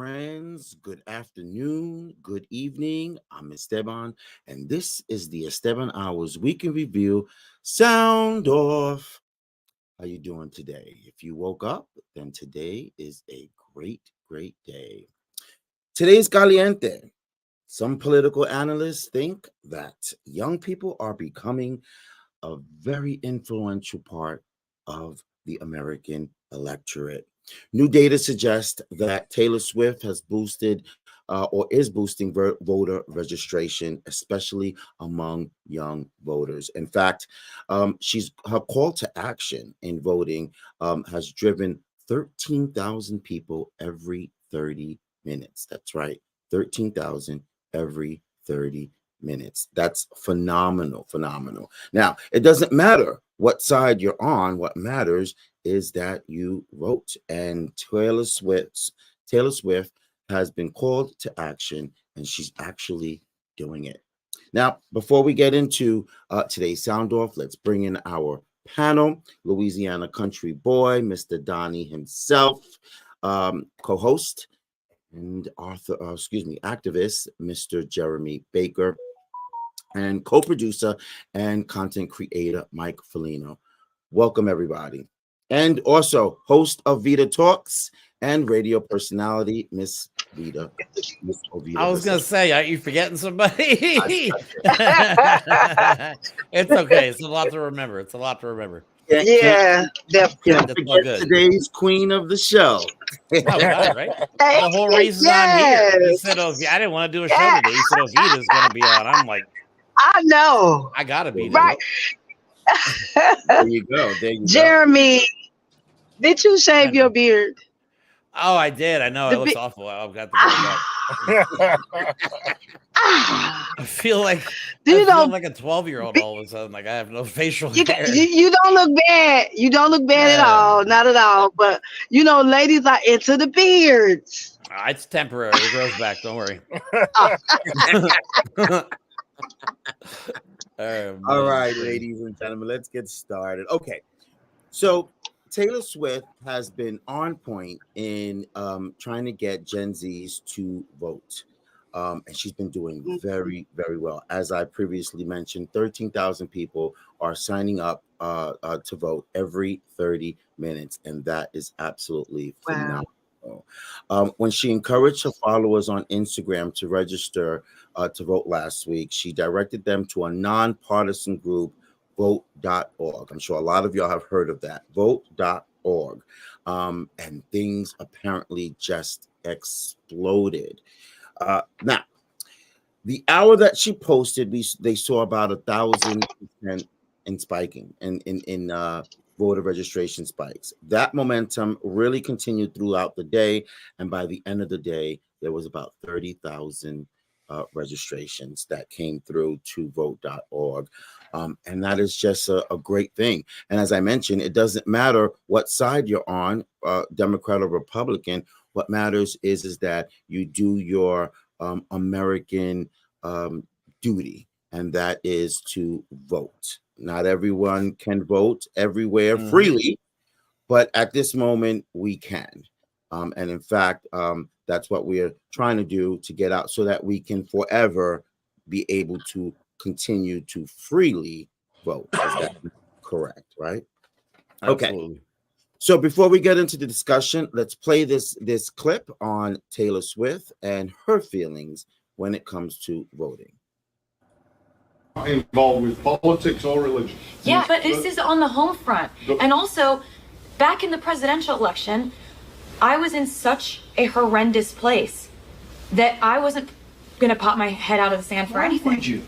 friends. Good afternoon, good evening. I'm Esteban, and this is the Esteban Hours Week in Review. Sound off. How you doing today? If you woke up, then today is a great day. Today's caliente. Some political analysts think that young people are becoming a very influential part of the American electorate. New data suggests that Taylor Swift has boosted or is boosting voter registration, especially among young voters. In fact, her call to action in voting has driven 13,000 people every 30 minutes. That's right, 13,000 every 30 minutes. That's phenomenal. Now, it doesn't matter what side you're on. What matters is that you vote. And Taylor Swift has been called to action, and she's actually doing it. Now, before we get into today's sound off, let's bring in our panel. Louisiana country boy, Mr. Donnie himself, co-host and activist, Mr. Jeremy Baker, and co-producer and content creator, Mike Felino. Welcome, everybody. And also host of Vita Talks and radio personality, Miss Vita. I was going to say, are you forgetting somebody? It's okay. It's a lot to remember. Yeah, definitely. Today's queen of the show. Oh, God, right? The whole reason I'm here. He said, I didn't want to do a show today. He said, Vita's going to be on. I'm like, I know. I got to be there. Right. There you go. Jeremy, did you shave your beard? Oh, I did. I know. It looks awful. I've got to I feel like like a 12-year-old all of a sudden. Like I have no facial hair. You don't look bad. You don't look bad at all. Not at all. But ladies are into the beards. It's temporary. It grows back. Don't worry. All right, ladies and gentlemen, let's get started. Okay, so Taylor Swift has been on point in trying to get Gen Zs to vote. And she's been doing very well. As I previously mentioned, 13,000 people are signing up to vote every 30 minutes. And that is absolutely phenomenal. When she encouraged her followers on Instagram to register to vote last week, she directed them to a nonpartisan group, vote.org. I'm sure a lot of y'all have heard of that, vote.org. And things apparently just exploded. Now, the hour that she posted, they saw about 1,000% in spiking in voter registration spikes. That momentum really continued throughout the day, and by the end of the day, there was about 30,000 registrations that came through to vote.org. And that is just a great thing. And as I mentioned, it doesn't matter what side you're on, Democrat or Republican. What matters is that you do your American duty, and that is to vote. Not everyone can vote everywhere freely, but at this moment we can. And in fact, that's what we're trying to do to get out so that we can forever be able to continue to freely vote. Is that correct, right? Absolutely. Okay. So before we get into the discussion, let's play this clip on Taylor Swift and her feelings when it comes to voting. Involved with politics or religion. Yeah, but this is on the home front. And also, back in the presidential election, I was in such a horrendous place that I wasn't going to pop my head out of the sand for anything. Why would you?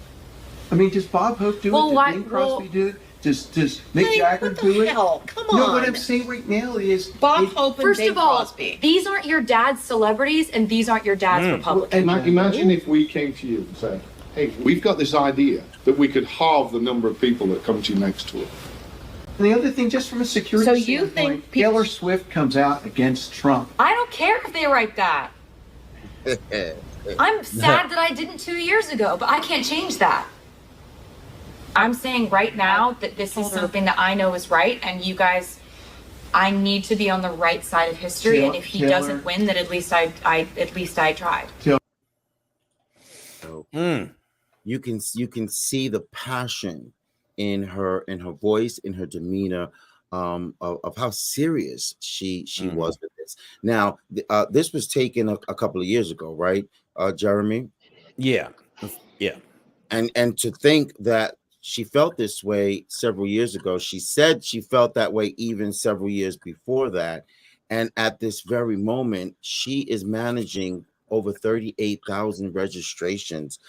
I mean, does Bob Hope do it? Did Bing Crosby do it? Does Mick Jagger do it? Come on. No, what I'm saying right now is Bob Hope and First Bing of all, Crosby. these aren't your dad's celebrities and these aren't your dad's Republicans. And imagine if we came to you and said, hey, we've got this idea that we could halve the number of people that come to you next tour. And the other thing, just from a security So you standpoint, think people- Taylor Swift comes out against Trump. I don't care if they write that. I'm sad that I didn't 2 years ago, but I can't change that. I'm saying right now that this is something that I know is right, and you guys I need to be on the right side of history, and if he doesn't win, then at least I tried. So you can see the passion in her voice, in her demeanor, of how serious she was with this. Now, this was taken a couple of years ago, right, Jeremy? Yeah. And to think that she felt this way several years ago. She said she felt that way even several years before that. And at this very moment, she is managing over 38,000 registrations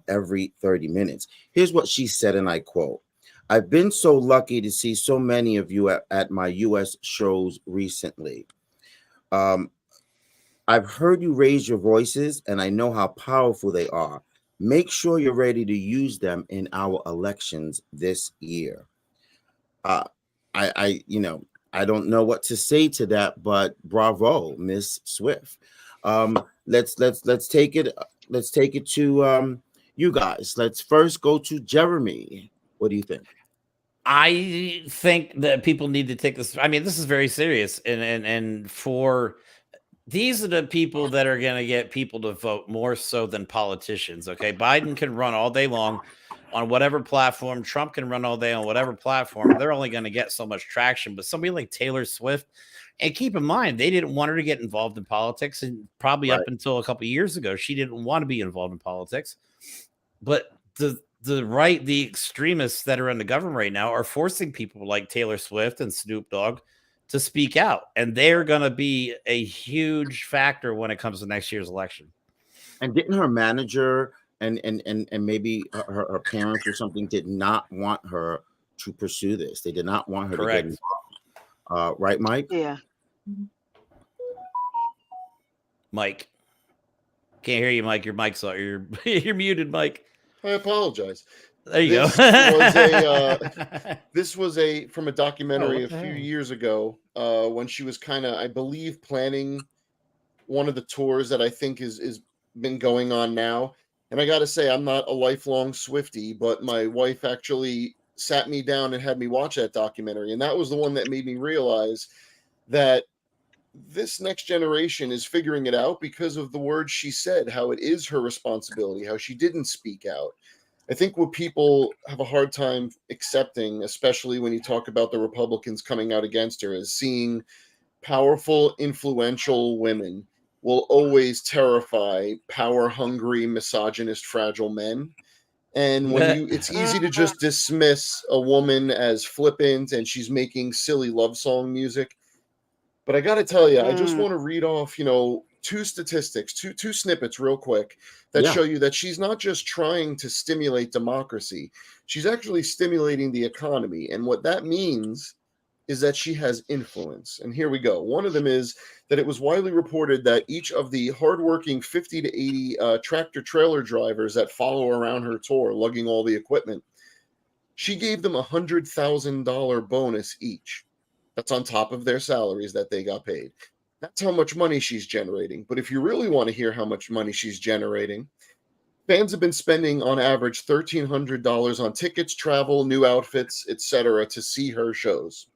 every 30 minutes. Here's what she said, and I quote, "I've been so lucky to see so many of you at my U.S. shows recently. I've heard you raise your voices, and I know how powerful they are. Make sure you're ready to use them in our elections this year." I don't know what to say to that, but bravo, Miss Swift. Let's take it. Let's take it to you guys. Let's first go to Jeremy. What do you think? I think that people need to take this. I mean, this is very serious, and for these are the people that are going to get people to vote more so than politicians. Okay, Biden can run all day long on whatever platform. Trump can run all day on whatever platform. They're only going to get so much traction. But somebody like Taylor Swift, and keep in mind, they didn't want her to get involved in politics, and probably up until a couple of years ago, she didn't want to be involved in politics. But the extremists that are in the government right now are forcing people like Taylor Swift and Snoop Dogg to speak out, and they're going to be a huge factor when it comes to next year's election. And didn't her manager and maybe her parents or something did not want her to pursue this? They did not want her to get involved. Right, Mike? Yeah. Mike, can't hear you, Mike. Your mic's on. You're muted, Mike. I apologize. There you go. This was from a documentary a few years ago when she was kind of, I believe, planning one of the tours that I think is been going on now. And I got to say, I'm not a lifelong Swiftie, but my wife actually sat me down and had me watch that documentary. And that was the one that made me realize that this next generation is figuring it out because of the words she said, how it is her responsibility, how she didn't speak out. I think what people have a hard time accepting, especially when you talk about the Republicans coming out against her, is seeing powerful, influential women will always terrify power-hungry, misogynist, fragile men. And when it's easy to just dismiss a woman as flippant and she's making silly love song music. But I got to tell you, I just want to read off, two statistics, two snippets real quick that show you that she's not just trying to stimulate democracy. She's actually stimulating the economy. And what that means is that she has influence. And here we go. One of them is that it was widely reported that each of the hardworking 50 to 80 tractor trailer drivers that follow around her tour, lugging all the equipment, she gave them $100,000 bonus each. That's on top of their salaries that they got paid. That's how much money she's generating. But if you really want to hear how much money she's generating, fans have been spending on average $1,300 on tickets, travel, new outfits, etc. to see her shows.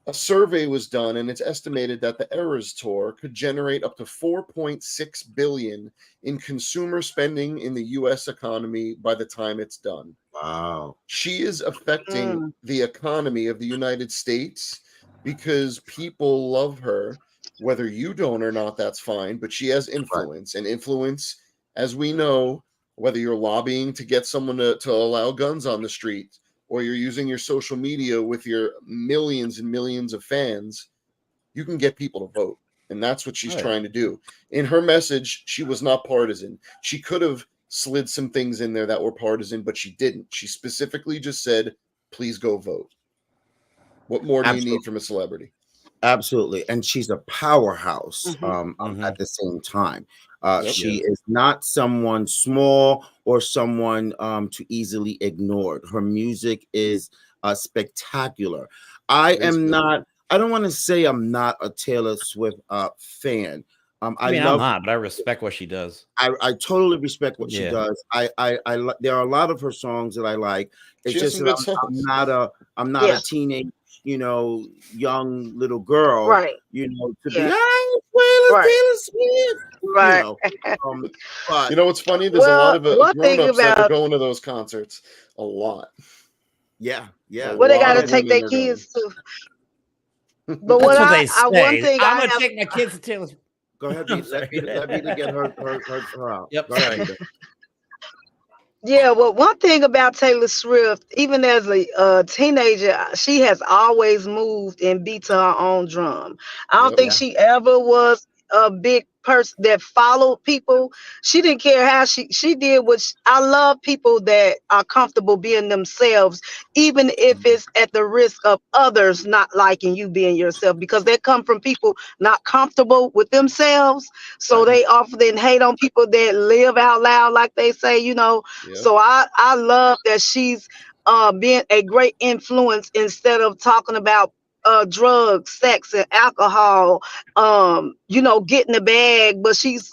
A survey was done, and it's estimated that the Eras Tour could generate up to $4.6 billion in consumer spending in the U.S. economy by the time it's done. Wow. She is affecting the economy of the United States because people love her. Whether you don't or not, that's fine, but she has influence. And influence, as we know, whether you're lobbying to get someone to allow guns on the street, or you're using your social media with your millions and millions of fans, you can get people to vote. And that's what she's trying to do. In her message, she was not partisan. She could have slid some things in there that were partisan, but she didn't. She specifically just said, please go vote. What more do you need from a celebrity? Absolutely. And she's a powerhouse at the same time. She is not someone small or someone to easily ignored. Her music is spectacular. I don't want to say I'm not a Taylor Swift fan. I'm not, but I respect what she does. I totally respect what she does. There are a lot of her songs that I like. It's just that I'm not a teenage young little girl, Right. to be, Yeah. Taylor Right. Swift, Right. but what's funny? There's a lot of one thing grown-ups that are about going to those concerts. A lot. yeah, A what they lot got to of take their women are going. kids to. But That's what what they one say. thing I'm I gonna have. take my kids to Taylor. go ahead, I'm Vita. sorry. Let Vita get her out. Yep, Go ahead, sorry. Vita. Yeah, well, one thing about Taylor Swift, even as a teenager, she has always moved and beat to her own drum. I don't Yep. think she ever was a big person that followed people. She didn't care how she did I love people that are comfortable being themselves, even if it's at the risk of others not liking you being yourself, because they come from people not comfortable with themselves. So Right. they often hate on people that live out loud, like they say, Yep. So I love that she's being a great influence instead of talking about drugs, sex, and alcohol, getting the bag, but she's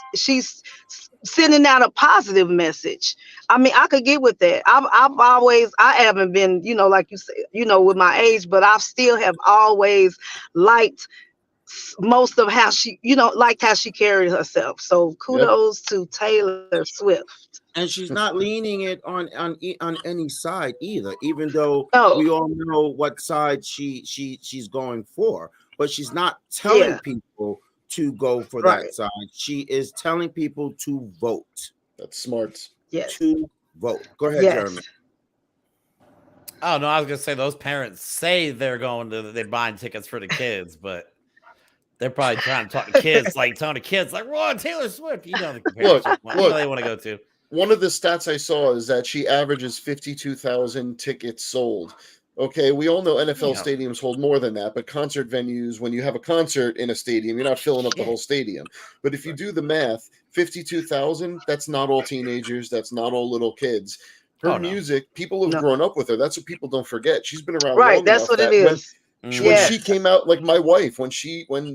sending out a positive message. I mean, I could get with that. I haven't been, like you said, with my age, but I still have always liked most of how she, liked how she carried herself. So kudos to Taylor Swift. And she's not leaning it on any side either, even though No. we all know what side she's going for, but she's not telling people to go for that side. She is telling people to vote. That's smart. Yes. To vote. Go ahead, Jeremy. Oh no, I was gonna say those parents say they're buying tickets for the kids, but they're probably trying to talk to kids, like telling the kids, like, "Whoa, Taylor Swift," the Look, they want to go to. One of the stats I saw is that she averages 52,000 tickets sold. Okay, we all know NFL stadiums hold more than that, but concert venues, when you have a concert in a stadium, you're not filling up the whole stadium. But if you do the math, 52,000, that's not all teenagers, that's not all little kids. Her music, people have grown up with her. That's what people don't forget. She's been around long that's enough what that it is. when she came out, like my wife, when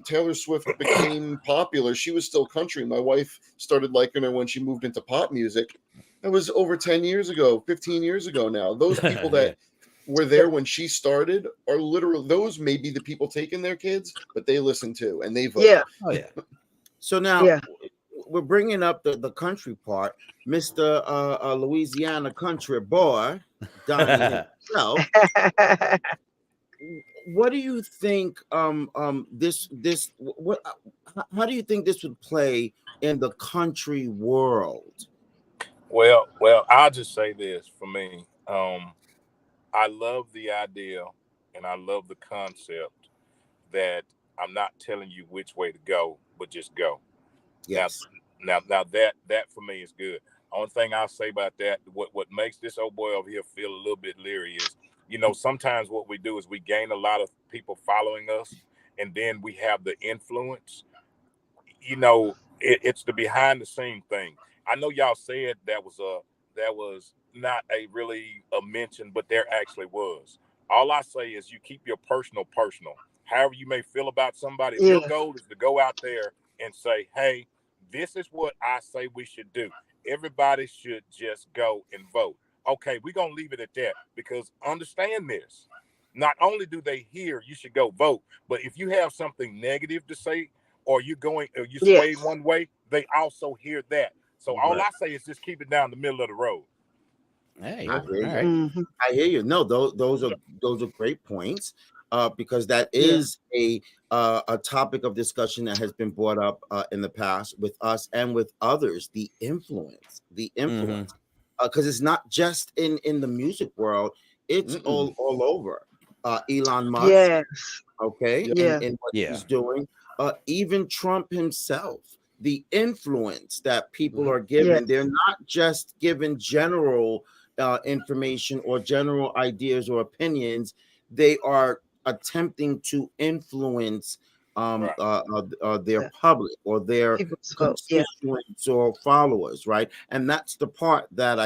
Taylor Swift became popular, she was still country. My wife started liking her when she moved into pop music. That was over 10 years ago, 15 years ago now. Those people that were there when she started are literally, those may be the people taking their kids, but they listen to and they vote. Yeah. Oh yeah. So now we're bringing up the country part. Mr. Louisiana country boy, Donnie himself. What do you think what how do you think this would play in the country world? Well, I'll just say this for me. I love the idea and I love the concept that I'm not telling you which way to go, but just go. Yes. Now that for me is good. Only thing I'll say about that, what makes this old boy over here feel a little bit leery is, sometimes what we do is we gain a lot of people following us, and then we have the influence. It's the behind the scene thing. I know y'all said that was not really a mention, but there actually was. All I say is you keep your personal. However you may feel about somebody, if your goal is to go out there and say, hey, this is what I say we should do. Everybody should just go and vote. Okay, we're going to leave it at that, because understand this. Not only do they hear you should go vote, but if you have something negative to say, or you sway one way, they also hear that. So all I say is just keep it down the middle of the road. Hey, I hear you. I hear you. No, those are great points, because that is a topic of discussion that has been brought up in the past with us and with others. The influence, because it's not just in the music world; it's all over. Elon Musk, and what he's doing. Even Trump himself. The influence that people are given, they're not just given general information or general ideas or opinions. They are attempting to influence their public or their constituents or followers, right? And that's the part that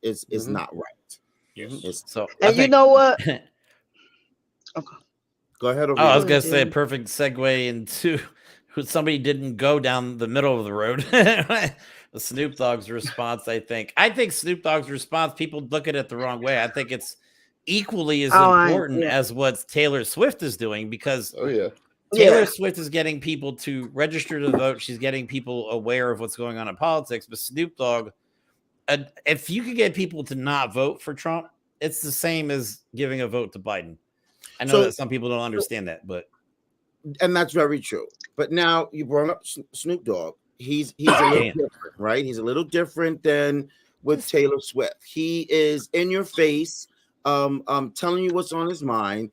is not right. Yes. So, and you know what? Go ahead. I was gonna say a perfect segue into somebody didn't go down the middle of the road. Snoop Dogg's response, I think Snoop Dogg's response, people look at it the wrong way. I think it's equally as important as what Taylor Swift is doing, because Taylor Swift is getting people to register to vote. She's getting people aware of what's going on in politics. But Snoop Dogg, if you could get people to not vote for Trump, it's the same as giving a vote to Biden. I know that some people don't understand that, and that's very true. But now you brought up Snoop Dogg. He's a little different, right? He's a little different than with Taylor Swift. He is in your face, telling you what's on his mind.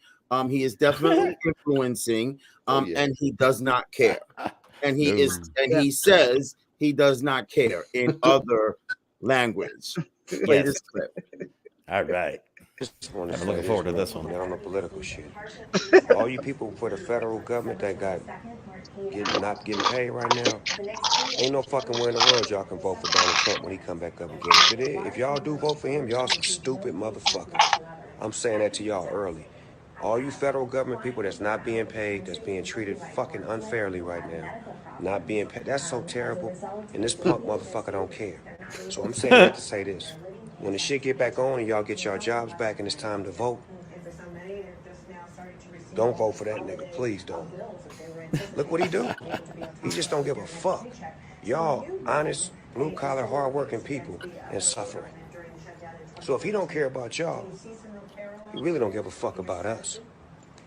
He is definitely influencing, and he does not care. And he says he does not care in other language. Play this clip. All right. I'm looking forward to this one. On the political shit. All you people for the federal government that not getting paid right now, ain't no fucking way in the world y'all can vote for Donald Trump when he come back up again. If y'all do vote for him, y'all some stupid motherfuckers. I'm saying that to y'all early. All you federal government people that's not being paid, that's being treated fucking unfairly right now, not being paid, that's so terrible. And this punk motherfucker don't care. So I'm saying that to say this. When the shit get back on and y'all get y'all jobs back and it's time to vote, don't vote for that nigga. Please don't. Look what he do. He just don't give a fuck. Y'all honest, blue-collar, hard-working people and suffering. So if he don't care about y'all, he really don't give a fuck about us.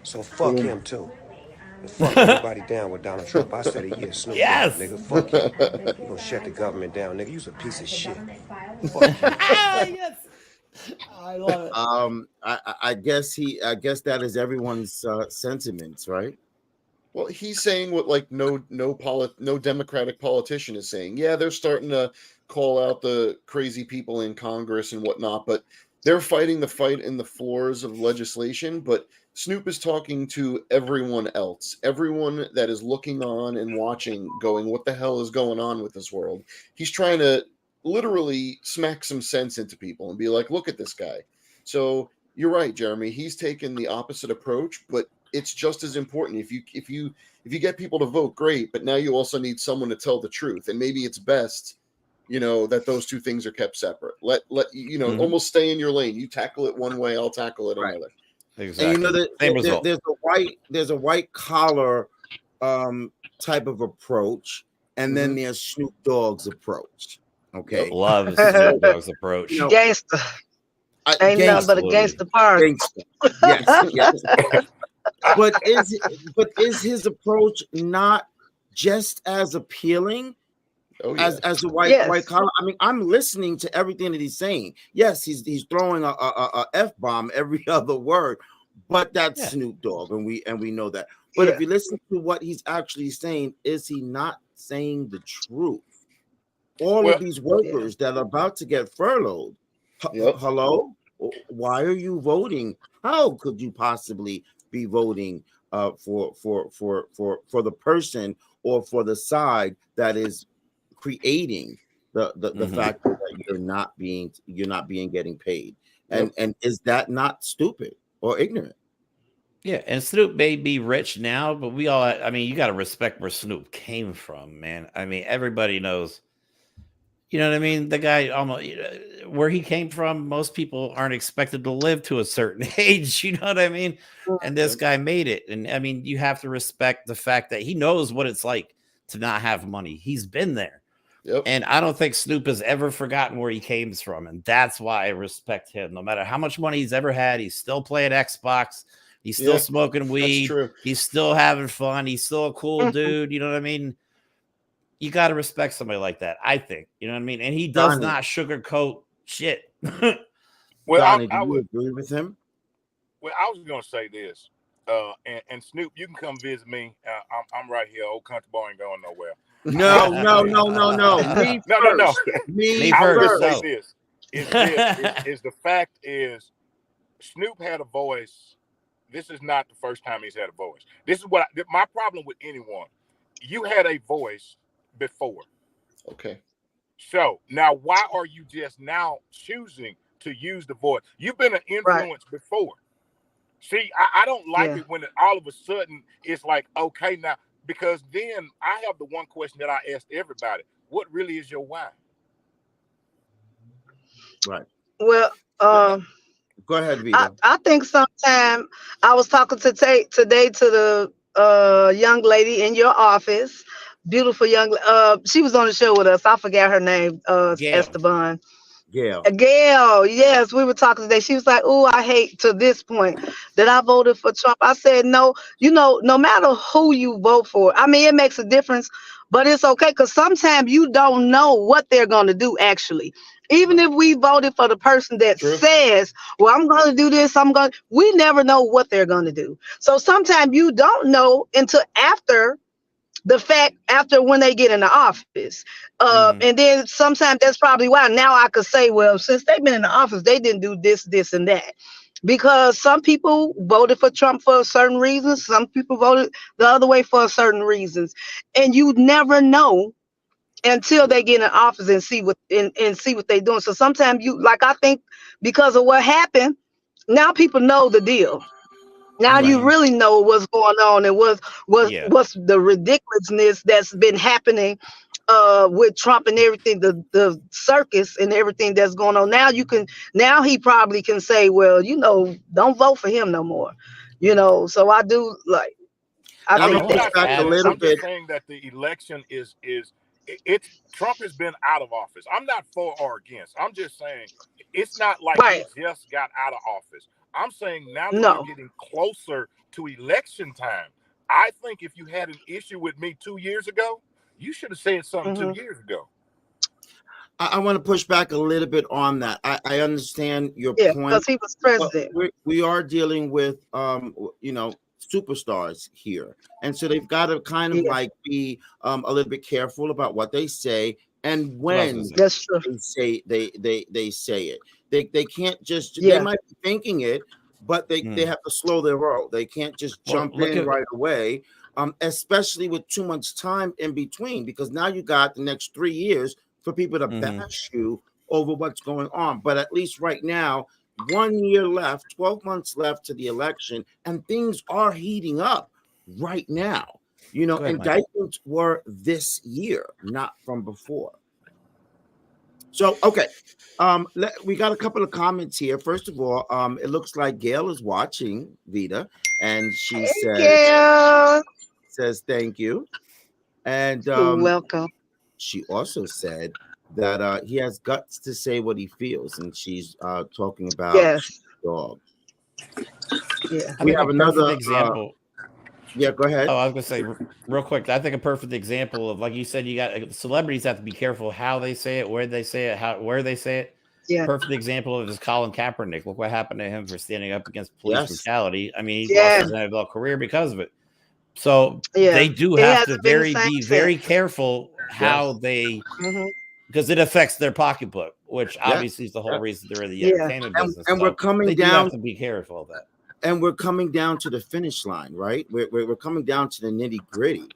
So fuck him too. And fuck everybody down with Donald Trump. I said a year, Snoop Dogg, nigga. Fuck you. You gonna shut the government down, nigga. You's a piece of shit. Fuck you. Yes. I love it. I guess that is everyone's sentiments, right? Well, he's saying what like no Democratic politician is saying. Yeah, they're starting to call out the crazy people in Congress and whatnot, but they're fighting the fight in the floors of legislation. But Snoop is talking to everyone else, everyone that is looking on and watching, going, what the hell is going on with this world? He's trying to literally smack some sense into people and be like, look at this guy. So you're right, Jeremy. He's taken the opposite approach, but it's just as important. If you get people to vote, great, but now you also need someone to tell the truth. And maybe it's best, that those two things are kept separate. Let almost stay in your lane. You tackle it one way, I'll tackle it another. Exactly. And there's a white collar type of approach, and then there's Snoop Dogg's approach. Okay, love Snoop Dogg's approach. Gangster. Ain't nothing but a gangster party. Yes. But is his approach not just as appealing as a white collar? I mean, I'm listening to everything that he's saying. Yes, he's throwing a F-bomb every other word, but that's Snoop Dogg, and we know that. But if you listen to what he's actually saying, is he not saying the truth? All of these workers that are about to get furloughed, hello, why are you voting? How could you possibly be voting for the person or for the side that is creating the fact that you're not being getting paid? And is that not stupid or ignorant? Yeah, and Snoop may be rich now, but you got to respect where Snoop came from, man. I mean, everybody knows. You know what I mean? The guy, almost where he came from, most people aren't expected to live to a certain age. You know what I mean? And this guy made it. And I mean, you have to respect the fact that he knows what it's like to not have money. He's been there. Yep. And I don't think Snoop has ever forgotten where he came from. And that's why I respect him. No matter how much money he's ever had, he's still playing Xbox. He's still smoking weed. He's still having fun. He's still a cool dude. You know what I mean? You got to respect somebody like that, I think. You know what I mean? And he does not sugarcoat shit. Well, Donnie, do you agree with him? Well, I was going to say this. And Snoop, you can come visit me. I'm right here. Old country boy ain't going nowhere. No. Me first. Say this. Is the fact is Snoop had a voice. This is not the first time he's had a voice. This is what my problem with anyone. You had a voice before. Okay. So now why are you just now choosing to use the voice? You've been an influence before. See, I don't like it when all of a sudden it's like, okay, now, because then I have the one question that I asked everybody. What really is your why? Right. Well, Go ahead, Vita. I think sometime I was talking today to the young lady in your office, beautiful young. She was on the show with us. I forgot her name. Gail. Esteban. Gail. Gail, yes, we were talking today. She was like, "Oh, I hate to this point that I voted for Trump." I said, "No, no matter who you vote for, I mean, it makes a difference, but it's okay because sometimes you don't know what they're going to do. Actually, even if we voted for the person that says, 'Well, I'm going to do this,' we never know what they're going to do. So sometimes you don't know until after the fact, after when they get in the office. And then sometimes that's probably why now I could say, well, since they've been in the office, they didn't do this and that, because some people voted for Trump for certain reasons, some people voted the other way for certain reasons, and you never know until they get in office and see what and see what they're doing. So sometimes I think because of what happened, now people know the deal. Now you really know what's going on and what's the ridiculousness that's been happening with Trump and everything, the circus and everything that's going on. Now he probably can say, well, don't vote for him no more. So I do I think that. I'm just saying that the election it's Trump has been out of office. I'm not for or against. I'm just saying it's not like he just got out of office. I'm saying now that we're getting closer to election time, I think if you had an issue with me 2 years ago, you should have said something 2 years ago. I want to push back a little bit on that. I understand your point. Because he was president. We are dealing with superstars here, and so they've got to kind of be a little bit careful about what they say and when that's true. they say it. They can't just they might be thinking it, but they have to slow their roll. They can't just jump in right away, especially with too much time in between, because now you got the next 3 years for people to bash you over what's going on. But at least right now, 1 year left, 12 months left to the election, and things are heating up right now. Indictments were this year, not from before. So, okay. We got a couple of comments here. First of all, it looks like Gail is watching Vita, and she says thank you. And you're welcome. She also said that he has guts to say what he feels, and she's talking about Dog. Yeah, we have another example. Yeah, go ahead. Oh, I was gonna say real quick. I think a perfect example of, like you said, you got celebrities have to be careful how they say it, where they say it, where they say it. Yeah. Perfect example of is Colin Kaepernick. Look what happened to him for standing up against police brutality. I mean, he lost his NFL career because of it. So they do have to be very careful how they, because it affects their pocketbook, which obviously is the whole reason they're in the entertainment business. And we're coming down to be careful of that. And we're coming down to the finish line, right? We're coming down to the nitty gritty.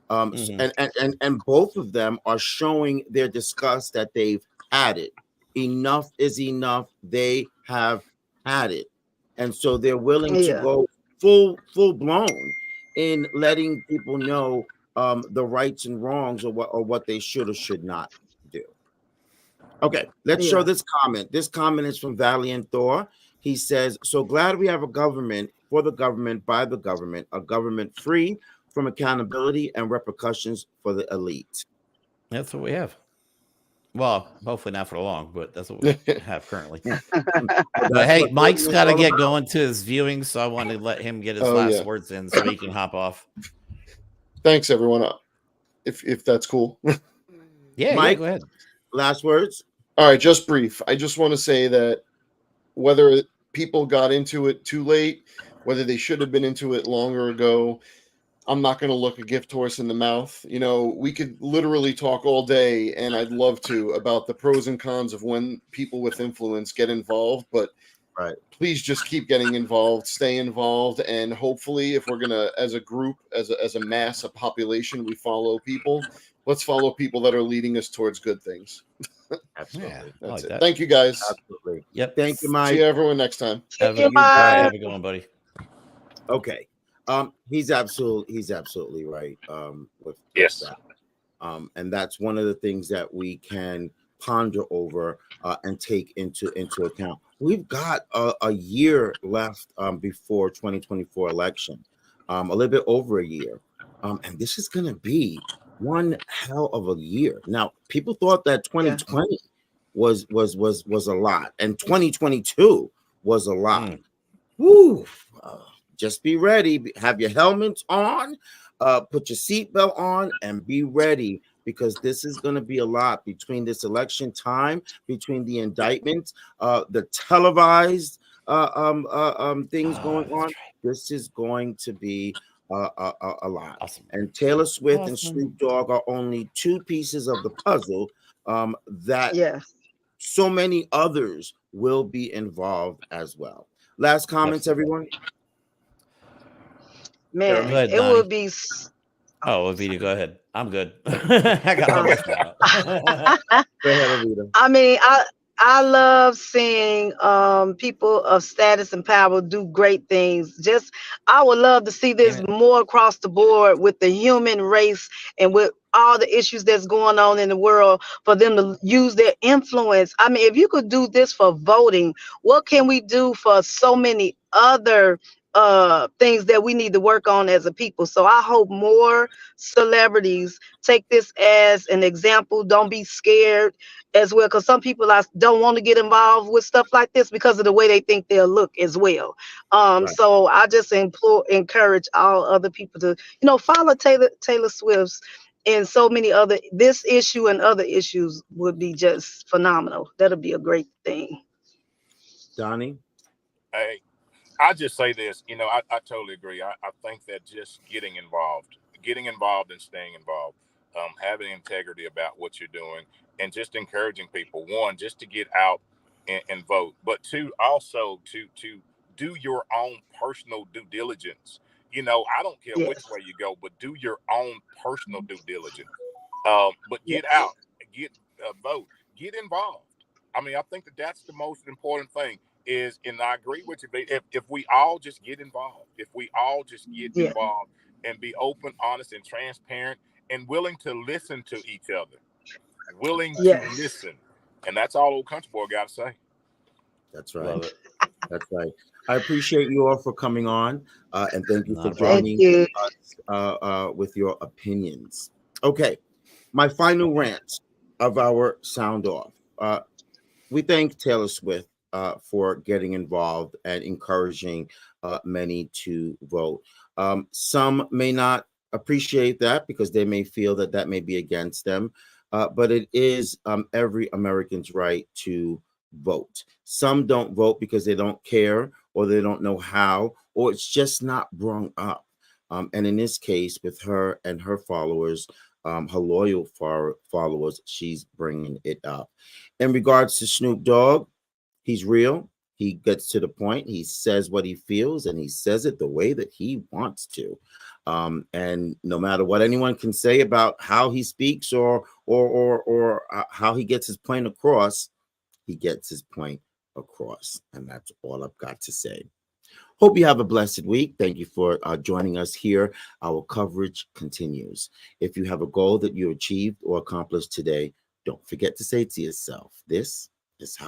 And both of them are showing their disgust that they've had it. Enough is enough. They have had it. And so they're willing to go full blown in letting people know the rights and wrongs or what they should or should not do. Okay, let's show this comment. This comment is from Valiant Thor. He says, so glad we have a government for the government, by the government, a government free from accountability and repercussions for the elite. That's what we have. Well, hopefully not for long, but that's what we have currently. But hey, Mike's got to get going to his viewing, so I want to let him get his last words in so he can hop off. Thanks, everyone. If that's cool. Mike, go ahead. Last words. All right, just brief. I just want to say that whether people got into it too late, whether they should have been into it longer ago, I'm not going to look a gift horse in the mouth. We could literally talk all day, and I'd love to, about the pros and cons of when people with influence get involved. But please just keep getting involved, stay involved, and hopefully, if we're going to, as a group, as a mass, a population, we follow people. Let's follow people that are leading us towards good things. Absolutely. That's it. Thank you, guys. Absolutely. Yep. Thank you, Mike. See everyone next time. Have a good one, buddy. Okay. He's absolutely right. With that. And that's one of the things that we can ponder over and take into account. we've got a year left before 2024 election, a little bit over a year, and this is going to be one hell of a year. Now, people thought that 2020 was a lot, and 2022 was a lot. Woo! Just be ready. Have your helmets on, put your seatbelt on, and be ready, because this is going to be a lot between this election time, between the indictments, the televised things going on. Right. This is going to be a lot. Awesome. And Taylor Swift and Snoop Dogg are only two pieces of the puzzle that so many others will be involved as well. Last comments, everyone. Man, ahead, it would be. Oh, Avita, go ahead. I'm good. I got my voice now. Go ahead, Avita. I mean, I love seeing people of status and power do great things. Just, I would love to see this more across the board with the human race and with all the issues that's going on in the world, for them to use their influence. I mean, if you could do this for voting, what can we do for so many other things that we need to work on as a people? So I hope more celebrities take this as an example. Don't be scared as well, because some people don't want to get involved with stuff like this because of the way they think they'll look as well. So I just encourage all other people to, follow Taylor Swift's, and so many other, this issue and other issues would be just phenomenal. That'll be a great thing. Donnie? Hey, I just say this, I totally agree. I think that just getting involved and staying involved, having integrity about what you're doing, and just encouraging people, one, just to get out and vote, but two, also to do your own personal due diligence. I don't care which way you go, but do your own personal due diligence. But get out, vote, get involved. I mean, I think that's the most important thing. And I agree with you, if we all just get involved, involved and be open, honest, and transparent, and willing to listen to each other, to listen. And that's all old country boy got to say. That's right. Love it. That's right. I appreciate you all for coming on, and thank you for joining us with your opinions. Okay, my final rant of our sound off. We thank Taylor Swift for getting involved and encouraging many to vote. Some may not appreciate that because they may feel that may be against them, but it is every American's right to vote. Some don't vote because they don't care, or they don't know how, or it's just not brung up. And in this case, with her and her followers, her loyal followers, she's bringing it up. In regards to Snoop Dogg, he's real. He gets to the point. He says what he feels, and he says it the way that he wants to. And no matter what anyone can say about how he speaks or how he gets his point across, he gets his point across. And that's all I've got to say. Hope you have a blessed week. Thank you for joining us here. Our coverage continues. If you have a goal that you achieved or accomplished today, don't forget to say to yourself, this is how